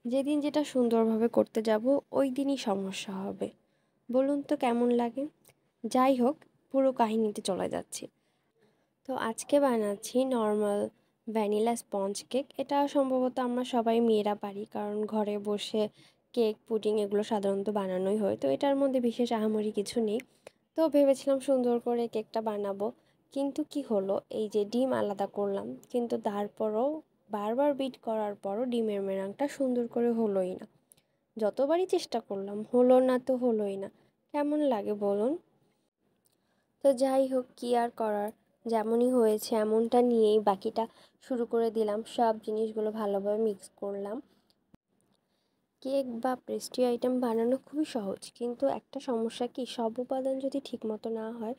যেদিন যেটা সুন্দরভাবে করতে যাব ওই দিনই সমস্যা হবে। বলুন তো কেমন লাগে? যাই হোক, পুরো কাহিনীতে চলে যাচ্ছি। তো আজকে বানাচ্ছি নর্মাল ভ্যানিলা স্পঞ্জ কেক। এটা সম্ভবত আমরা সবাই মেয়েরা পারি, কারণ ঘরে বসে কেক পুডিং এগুলো সাধারণত বানানোই হয়। তো এটার মধ্যে বিশেষ আহামরি কিছু নেই। তো ভেবেছিলাম সুন্দর করে কেকটা বানাবো, কিন্তু কি হলো, এই যে ডিম আলাদা করলাম, কিন্তু তারপরও বারবার বিট করার পরও ডিমের মেরাংটা সুন্দর করে হলোই না। যতবারই চেষ্টা করলাম হলো না, তো হলোই না। কেমন লাগে বলুন? তো যাই হোক, কী আর করার, যেমনই হয়েছে এমনটা নিয়েই বাকিটা শুরু করে দিলাম। সব জিনিসগুলো ভালোভাবে মিক্স করলাম। কেক বা পেস্ট্রি আইটেম বানানো খুবই সহজ, কিন্তু একটা সমস্যা কি, সব উপাদান যদি ঠিকমতো না হয়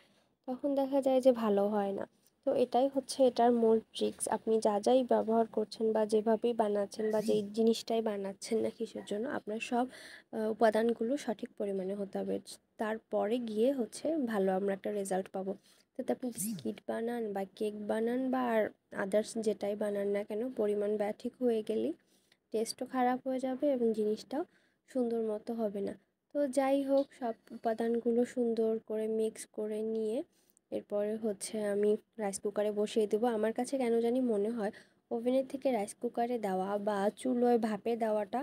তখন দেখা যায় যে ভালো হয় না। তো এটাই হচ্ছে এটার মূল ট্রিক্স। আপনি যা যাই ব্যবহার করছেন বা যেভাবেই বানাচ্ছেন বা যেই জিনিসটাই বানাচ্ছেন না কিসের জন্য, আপনার সব উপাদানগুলো সঠিক পরিমাণে হতে হবে। তারপরে গিয়ে হচ্ছে ভালো আমরা একটা রেজাল্ট পাবো। যাতে আপনি বিস্কিট বানান বা কেক বানান বা আর আদার্স যেটাই বানান না কেন, পরিমাণ ঠিক হয়ে গেলেই টেস্টও খারাপ হয়ে যাবে এবং জিনিসটাও সুন্দর মতো হবে না। তো যাই হোক, সব উপাদানগুলো সুন্দর করে মিক্স করে নিয়ে এরপরে হচ্ছে আমি রাইস কুকারে বসিয়ে দেবো। আমার কাছে কেন জানি মনে হয় ওভেনের থেকে রাইস কুকারে দেওয়া বা চুলোয় ভাপে দেওয়াটা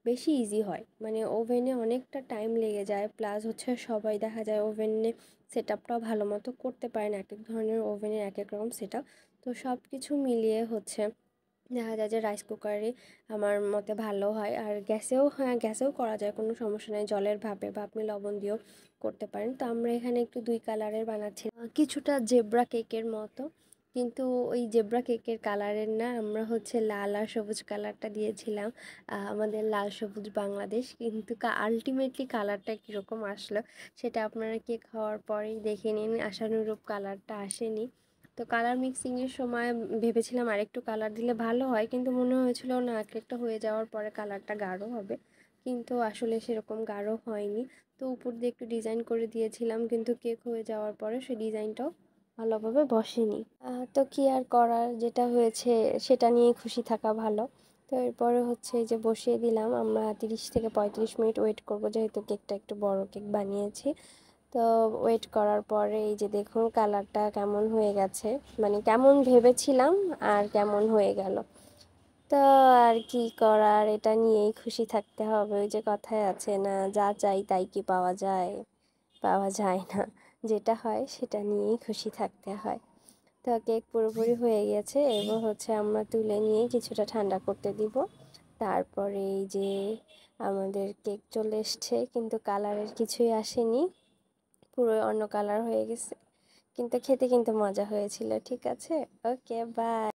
বেশি ইজি হয়। মানে ওভেনে অনেকটা টাইম লেগে যায়, প্লাস হচ্ছে সবাই দেখা যায় ওভেনে সেট আপটাও ভালো মতো করতে পারে না। এক এক ধরনের ওভেনের এক এক রকম সেট আপ। তো সব কিছু মিলিয়ে হচ্ছে দেখা যায় যে রাইস কুকারে আমার মতে ভালো হয়। আর গ্যাসেও, হ্যাঁ গ্যাসেও করা যায়, কোনো সমস্যা নেই, জলের ভাপে বা আপনি লবণ দিয়েও করতে পারেন। তো আমরা এখানে একটু দুই কালারের বানাচ্ছি, কিছুটা জেব্রা কেকের মতো, কিন্তু ওই জেব্রা কেকের কালারের না, আমরা হচ্ছে লাল আর সবুজ কালারটা দিয়েছিলাম। আমাদের লাল সবুজ বাংলাদেশ, কিন্তু আলটিমেটলি কালারটা কীরকম আসলো সেটা আপনারা কেক খাওয়ার পরেই দেখে নিন। আশানুরূপ কালারটা আসেনি। তো কালার মিক্সিংয়ের সময় ভেবেছিলাম আরেকটু কালার দিলে ভালো হয়, কিন্তু মনে হয়েছিল না, কেকটা হয়ে যাওয়ার পরে কালারটা গাঢ় হবে, কিন্তু আসলে সেরকম গাঢ় হয়নি। তো উপর দিয়ে একটু ডিজাইন করে দিয়েছিলাম, কিন্তু কেক হয়ে যাওয়ার পরে সেই ডিজাইনটাও ভালোভাবে বসেনি। তো কী আর করার, যেটা হয়েছে সেটা নিয়েই খুশি থাকা ভালো। তো এরপরে হচ্ছে এই যে বসিয়ে দিলাম, আমরা 30 থেকে 35 মিনিট ওয়েট করবো, যেহেতু কেকটা একটু বড় কেক বানিয়েছি। তো ওয়েট করার পরে এই যে দেখুন কালারটা কেমন হয়ে গেছে, মানে কেমন ভেবেছিলাম আর কেমন হয়ে গেল। তো আর কি করার, এটা নিয়েই খুশি থাকতে হবে। ওই যে কথায় আছে না, যা চাই তাই কি পাওয়া যায়? পাওয়া যায় না। যেটা হয় সেটা নিয়েই খুশি থাকতে হয়। তো কেক পুরোপুরি হয়ে গেছে, এবার হচ্ছে আমরা তুলে নিয়ে কিছুটা ঠান্ডা করতে দিব। তারপরে এই যে আমাদের কেক চলে এসছে, কিন্তু কালারের কিছুই আসেনি, পুরো অন্য কালার হয়ে গেছে, কিন্তু খেতে কিন্তু মজা হয়েছিল। ঠিক আছে, ওকে, বাই।